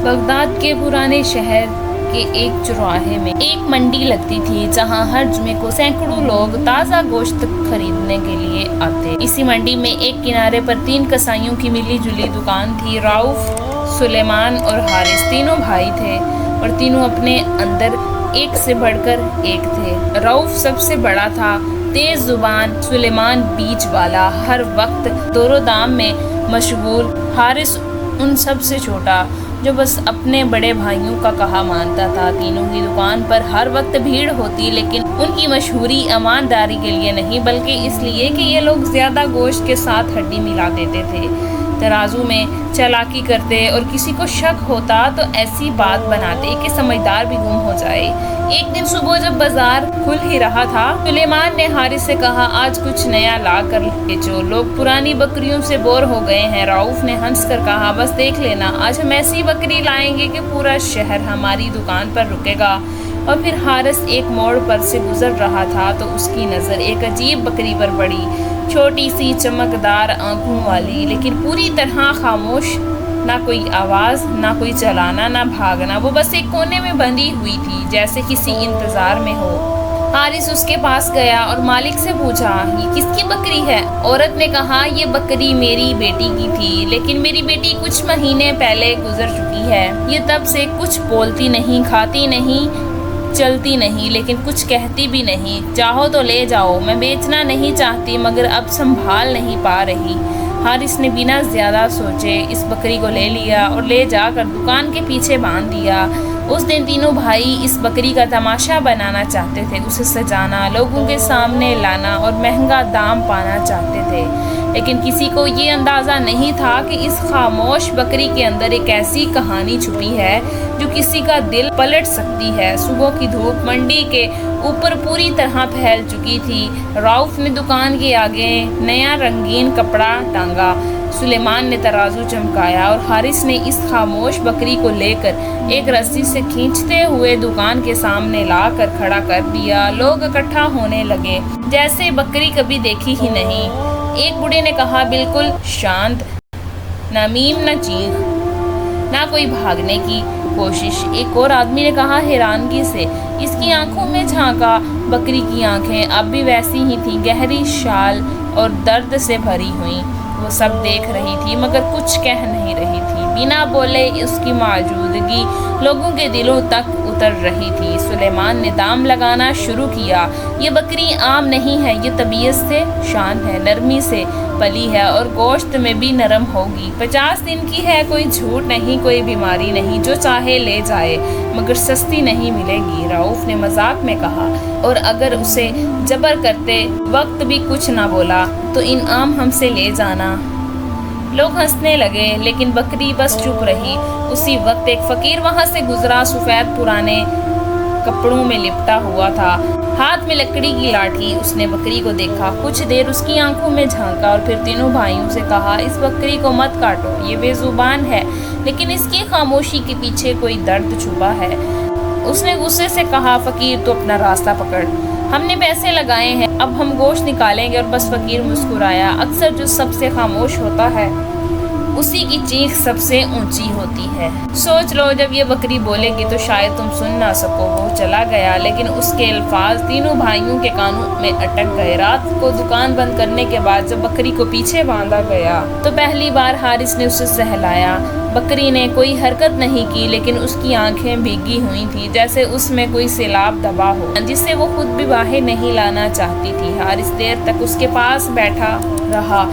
Baghdad کے پرانے شہر کے ایک چوراہے میں ایک منڈی لگتی تھی جہاں ہر جمعے کو سینکڑوں لوگ تازہ گوشت خریدنے کے لیے آتے۔ اسی منڈی میں ایک کنارے پر 3 کسائیوں کی ملی جلی دکان تھی۔ رؤف، سلیمان اور حارث تینوں بھائی تھے اور تینوں اپنے اندر ایک سے بڑھ کر ایک تھے۔ رؤف سب سے بڑا تھا، تیز زبان، سلیمان بیچ والا، ہر وقت دور و دام میں مشغول، حارث ان سب سے چھوٹا جو بس اپنے بڑے بھائیوں کا کہا مانتا تھا۔ تینوں کی دکان پر ہر وقت بھیڑ ہوتی، لیکن ان کی مشہوری ایمانداری کے لیے نہیں بلکہ اس لیے کہ یہ لوگ زیادہ گوشت کے ساتھ ہڈی ملا دیتے تھے، ترازو میں چالاکی کرتے اور کسی کو شک ہوتا تو ایسی بات بناتے کہ سمجھدار بھی گم ہو جائے۔ ایک دن صبح جب بازار کھل ہی رہا تھا، سلیمان نے حارث سے کہا، آج کچھ نیا لا کر بیچو، لوگ پرانی بکریوں سے بور ہو گئے ہیں۔ رؤف نے ہنس کر کہا، بس دیکھ لینا، آج ہم ایسی بکری لائیں گے کہ پورا شہر ہماری دکان پر رکے گا۔ اور پھر حارث ایک موڑ پر سے گزر رہا تھا تو اس کی نظر ایک عجیب بکری پر پڑی، چھوٹی سی، چمکدار آنکھوں والی، لیکن پوری طرح خاموش، نہ کوئی آواز، نہ کوئی چلانا، نہ بھاگنا، وہ بس ایک کونے میں بندھی ہوئی تھی جیسے کسی انتظار میں ہو۔ حارث اس کے پاس گیا اور مالک سے پوچھا، یہ کس کی بکری ہے؟ عورت نے کہا، یہ بکری میری بیٹی کی تھی، لیکن میری بیٹی کچھ مہینے پہلے گزر چکی ہے۔ یہ تب سے کچھ بولتی نہیں، کھاتی نہیں، چلتی نہیں، لیکن کچھ کہتی بھی نہیں۔ چاہو تو لے جاؤ، میں بیچنا نہیں چاہتی مگر اب سنبھال نہیں پا رہی۔ حارث نے بنا زیادہ سوچے اس بکری کو لے لیا اور لے جا کر دکان کے پیچھے باندھ دیا۔ اس دن تینوں بھائی اس بکری کا تماشا بنانا چاہتے تھے، اسے سجانا، لوگوں کے سامنے لانا اور مہنگا دام پانا چاہتے تھے، لیکن کسی کو یہ اندازہ نہیں تھا کہ اس خاموش بکری کے اندر ایک ایسی کہانی چھپی ہے جو کسی کا دل پلٹ سکتی ہے۔ صبح کی دھوپ منڈی کے اوپر پوری طرح پھیل چکی تھی۔ رؤف نے دکان کے آگے نیا رنگین کپڑا ٹانگا، سلیمان نے ترازو چمکایا اور حارث نے اس خاموش بکری کو لے کر ایک رسی سے کھینچتے ہوئے دکان کے سامنے لا کر کھڑا کر دیا۔ لوگ اکٹھا ہونے لگے جیسے بکری کبھی دیکھی ہی نہیں۔ ایک بوڑھے نے کہا، بالکل شانت، نہ میم نہ چیخ، نہ کوئی بھاگنے کی کوشش۔ ایک اور آدمی نے کہا حیرانگی سے، اس کی آنکھوں میں جھانکا۔ بکری کی آنکھیں اب بھی ویسی ہی تھیں، گہری شال اور درد سے بھری ہوئی۔ وہ سب دیکھ رہی تھی مگر کچھ کہہ نہیں رہی تھی، بنا بولے اس کی موجودگی لوگوں کے دلوں تک اتر رہی تھی۔ سلیمان نے دام لگانا شروع کیا، یہ بکری عام نہیں ہے، یہ طبیعت سے شانت ہے، نرمی سے پلی ہے اور گوشت میں بھی نرم ہوگی۔ 50 دن کی ہے، کوئی جھوٹ نہیں، کوئی بیماری نہیں، جو چاہے لے جائے مگر سستی نہیں ملے گی، رؤف نے مذاق میں کہا۔ اور اگر اسے جبر کرتے وقت بھی کچھ نہ بولا تو انعام ہم سے لے جانا۔ لوگ ہنسنے لگے لیکن بکری بس چپ رہی۔ اسی وقت ایک فقیر وہاں سے گزرا، سفید پرانے کپڑوں میں لپٹا ہوا تھا، ہاتھ میں لکڑی کی لاٹھی۔ اس نے بکری کو دیکھا، کچھ دیر اس کی آنکھوں میں جھانکا اور پھر تینوں بھائیوں سے کہا، اس بکری کو مت کاٹو، یہ بے زبان ہے لیکن اس کی خاموشی کے پیچھے کوئی درد چھپا ہے۔ اس نے غصے سے کہا، فقیر تو اپنا راستہ پکڑ، ہم نے پیسے لگائے ہیں، اب ہم گوشت نکالیں گے۔ اور بس فقیر مسکرایا۔ اکثر جو سب سے خاموش ہوتا ہے اسی کی چیخ سب سے اونچی ہوتی ہے۔ سوچ لو، جب یہ بکری بولے گی تو شاید تم سن نہ سکو۔ وہ چلا گیا لیکن اس کے الفاظ تینوں بھائیوں کے کانوں میں اٹک گئے۔ رات کو دکان بند کرنے کے بعد جب بکری کو پیچھے باندھا گیا تو پہلی بار حارث نے اسے سہلایا۔ بکری نے کوئی حرکت نہیں کی لیکن اس کی آنکھیں بھیگی ہوئی تھیں جیسے اس میں کوئی سیلاب دبا ہو جسے وہ خود بھی باہر نہیں لانا چاہتی تھی۔ حارث دیر تک اس کے پاس بیٹھا رہا۔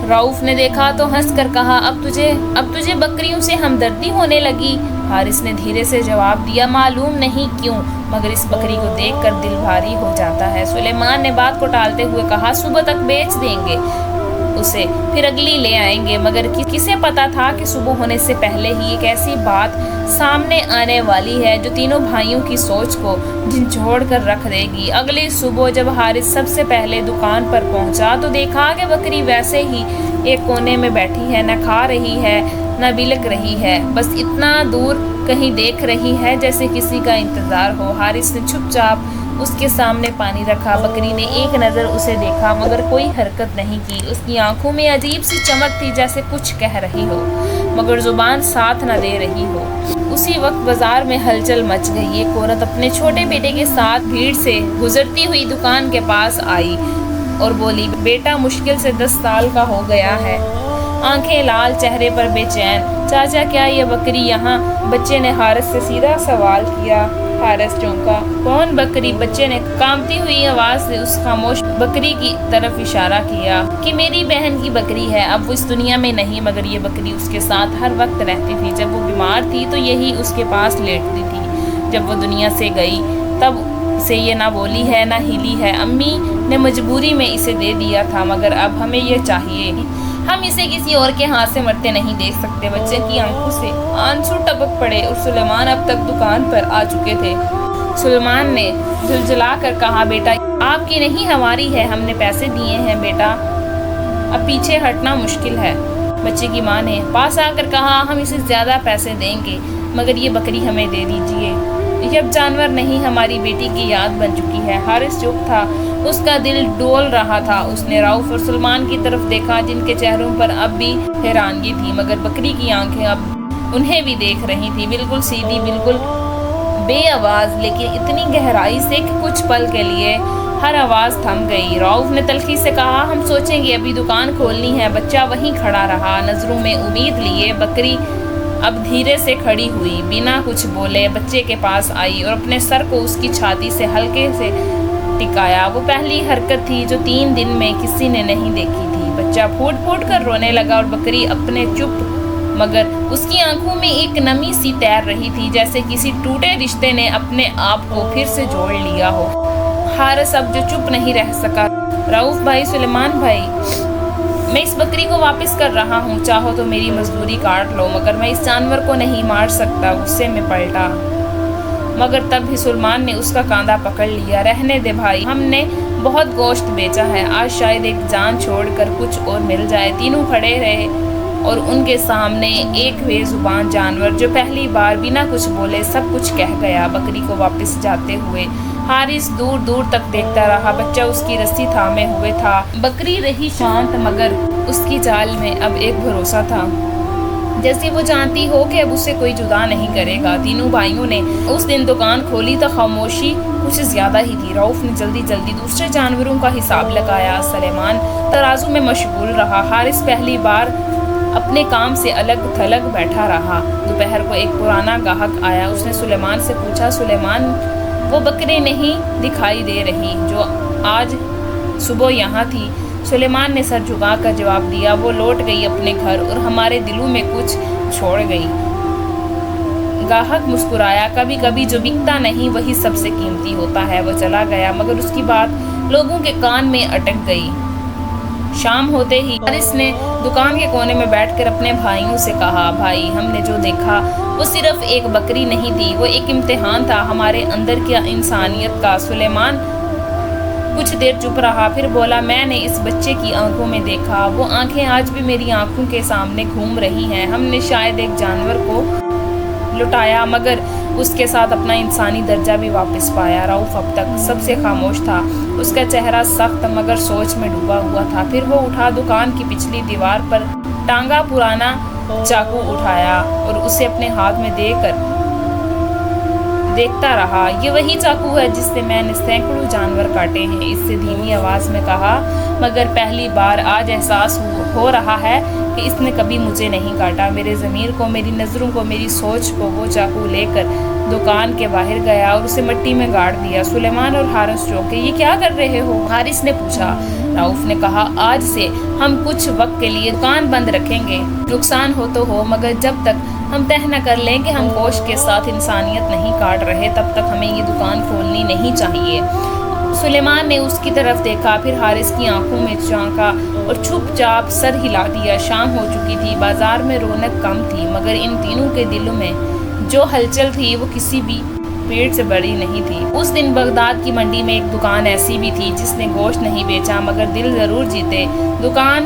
رؤف نے دیکھا تو ہنس کر کہا، اب تجھے بکریوں سے ہمدردی ہونے لگی؟ حارث نے دھیرے سے جواب دیا، معلوم نہیں کیوں مگر اس بکری کو دیکھ کر دل بھاری ہو جاتا ہے۔ سلیمان نے بات کو ٹالتے ہوئے کہا، صبح تک بیچ دیں گے اسے، پھر اگلی لے آئیں گے۔ مگر کسے پتا تھا کہ صبح ہونے سے پہلے ہی ایک ایسی بات سامنے آنے والی ہے جو تینوں بھائیوں کی سوچ کو جھنجھوڑ کر رکھ دے گی۔ اگلی صبح جب حارث سب سے پہلے دکان پر پہنچا تو دیکھا کہ بکری ویسے ہی ایک کونے میں بیٹھی ہے، نہ کھا رہی ہے نہ بلک رہی ہے، بس اتنا دور کہیں دیکھ رہی ہے جیسے کسی کا انتظار ہو۔ حارث نے چپ چاپ اس کے سامنے پانی رکھا۔ بکری نے ایک نظر اسے دیکھا مگر کوئی حرکت نہیں کی۔ اس کی آنکھوں میں عجیب سی چمک تھی، جیسے کچھ کہہ رہی ہو مگر زبان ساتھ نہ دے رہی ہو۔ اسی وقت بازار میں ہلچل مچ گئی۔ ایک عورت اپنے چھوٹے بیٹے کے ساتھ بھیڑ سے گزرتی ہوئی دکان کے پاس آئی اور بولی، بیٹا مشکل سے 10 سال کا ہو گیا ہے، آنکھیں لال، چہرے پر بے چین۔ چاچا کیا یہ بکری یہاں؟ بچے نے حارث سے سیدھا سوال کیا۔ حارث چونکا۔ کون بکری؟ بچے نے کانپتی ہوئی آواز سے اس خاموش بکری کی طرف اشارہ کیا کہ میری بہن کی بکری ہے، اب وہ اس دنیا میں نہیں مگر یہ بکری اس کے ساتھ ہر وقت رہتی تھی۔ جب وہ بیمار تھی تو یہی اس کے پاس لیٹتی تھی، جب وہ دنیا سے گئی تب سے یہ نہ بولی ہے نہ ہلی ہے۔ امی نے مجبوری میں اسے دے دیا تھا مگر اب ہمیں یہ چاہیے، ہم اسے کسی اور کے ہاتھ سے مرتے نہیں دیکھ سکتے۔ بچے کی آنکھوں سے آنسو ٹپک پڑے اور سلیمان اب تک دکان پر آ چکے تھے۔ سلیمان نے جھلجھلا کر کہا، بیٹا آپ کی نہیں ہماری ہے، ہم نے پیسے دیے ہیں بیٹا، اب پیچھے ہٹنا مشکل ہے۔ بچے کی ماں نے پاس آ کر کہا، ہم اسے زیادہ پیسے دیں گے مگر یہ بکری ہمیں دے دیجیے، یہ اب جانور نہیں ہماری بیٹی کی یاد بن چکی ہے۔ حارث چپ تھا، اس کا دل ڈول رہا تھا۔ اس نے رؤف اور سلیمان کی طرف دیکھا جن کے چہروں پر اب بھی حیرانگی تھی مگر بکری کی آنکھیں اب انہیں بھی دیکھ رہی تھی، بالکل سیدھی، بالکل بے آواز، لیکن اتنی گہرائی سے کہ کچھ پل کے لیے ہر آواز تھم گئی۔ رؤف نے تلخی سے کہا، ہم سوچیں گے، ابھی دکان کھولنی ہے۔ بچہ وہیں کھڑا رہا، نظروں میں امید لیے۔ بکری اب دھیرے سے کھڑی ہوئی، بنا کچھ بولے بچے کے پاس آئی اور اپنے سر کو اس کی چھاتی سے ہلکے سے ٹکایا۔ وہ پہلی حرکت تھی جو 3 دن میں کسی نے نہیں دیکھی تھی۔ بچہ پھوٹ پھوٹ کر رونے لگا اور بکری اپنے چپ مگر اس کی آنکھوں میں ایک نمی سی تیر رہی تھی، جیسے کسی ٹوٹے رشتے نے اپنے آپ کو پھر سے جوڑ لیا ہو۔ حارث اب جو چپ نہیں رہ سکا، رؤف بھائی، سلیمان بھائی، میں اس بکری کو واپس کر رہا ہوں، چاہو تو میری مزدوری کاٹ لو مگر میں اس جانور کو نہیں مار سکتا۔ غصے میں پلٹا مگر تب بھی سلیمان نے اس کا کاندھا پکڑ لیا۔ رہنے دے بھائی، ہم نے بہت گوشت بیچا ہے، آج شاید ایک جان چھوڑ کر کچھ اور مل جائے۔ تینوں کھڑے رہے اور ان کے سامنے ایک بے زبان جانور جو پہلی بار بنا کچھ بولے سب کچھ کہہ گیا۔ بکری کو واپس جاتے ہوئے حارث دور دور تک دیکھتا رہا، بچہ اس کی رسی تھامے ہوئے تھا۔ بکری رہی شانت مگر اس کی چال میں اب ایک بھروسہ تھا، جیسے وہ جانتی ہو کہ اب اسے کوئی جدا نہیں کرے گا۔ تینوں بھائیوں نے اس دن دکان کھولی تو خاموشی کچھ زیادہ ہی تھی۔ رؤف نے جلدی جلدی دوسرے جانوروں کا حساب لگایا، سلیمان ترازو میں مشغول رہا، حارث پہلی بار اپنے کام سے الگ تھلگ بیٹھا رہا۔ دوپہر کو ایک پرانا گاہک آیا، اس نے سلیمان سے پوچھا، سلیمان وہ بکری نہیں دکھائی دے رہی جو آج صبح یہاں تھی؟ سلیمان نے سر جھکا کر جواب دیا، وہ لوٹ گئی اپنے گھر اور ہمارے دلوں میں کچھ چھوڑ گئی۔ گاہک مسکرایا، کبھی کبھی جو بکتا نہیں وہی سب سے قیمتی ہوتا ہے۔ وہ چلا گیا مگر اس کی بات لوگوں کے کان میں اٹک گئی۔ شام ہوتے ہی حارث نے دکان کے کونے میں بیٹھ کر اپنے بھائیوں سے کہا، بھائی ہم نے جو دیکھا وہ صرف ایک بکری نہیں تھی، وہ ایک امتحان تھا ہمارے اندر کی انسانیت کا۔ سلیمان کچھ دیر چپ رہا پھر بولا، میں نے اس بچے کی آنکھوں میں دیکھا، وہ آنکھیں آج بھی میری آنکھوں کے سامنے گھوم رہی ہیں۔ ہم نے شاید ایک جانور کو لٹایا مگر اس کے ساتھ اپنا انسانی درجہ بھی واپس پایا۔ رؤف اب تک سب سے خاموش تھا، اس کا چہرہ سخت مگر سوچ میں ڈوبا ہوا تھا۔ پھر وہ اٹھا، دکان کی پچھلی دیوار پر ٹانگا پرانا چاقو اٹھایا اور اسے اپنے ہاتھ میں دے کر دیکھتا رہا، یہ وہی چاقو ہے جس سے میں نے سینکڑوں جانور کاٹے ہیں۔ اس سے دھیمی آواز میں کہا، مگر پہلی بار آج احساس ہو رہا ہے کہ اس نے کبھی مجھے نہیں کاٹا۔ میرے ضمیر کو، میری نظروں کو، میری سوچ کو وہ چاقو لے کر دکان کے باہر گیا اور اسے مٹی میں گاڑ دیا۔ سلیمان اور حارث چونکے، یہ کیا کر رہے ہو؟ حارث نے پوچھا۔ رؤف نے کہا، آج سے ہم کچھ وقت کے لیے دکان بند رکھیں گے، نقصان ہو تو ہو مگر جب تک ہم طے نہ کر لیں کہ ہم گوشت کے ساتھ انسانیت نہیں کاٹ رہے تب تک ہمیں یہ دکان کھولنی نہیں چاہیے۔ سلیمان نے اس کی طرف دیکھا، پھر حارث کی آنکھوں میں جھانکا اور چھپ چاپ سر ہلا دیا۔ شام ہو چکی تھی، بازار میں رونق کم تھی مگر ان تینوں کے دلوں میں جو ہلچل تھی وہ کسی بھی پیڑ سے بڑی نہیں تھی۔ اس دن بغداد کی منڈی میں ایک دکان ایسی بھی تھی جس نے گوشت نہیں بیچا مگر دل ضرور جیتے۔ دکان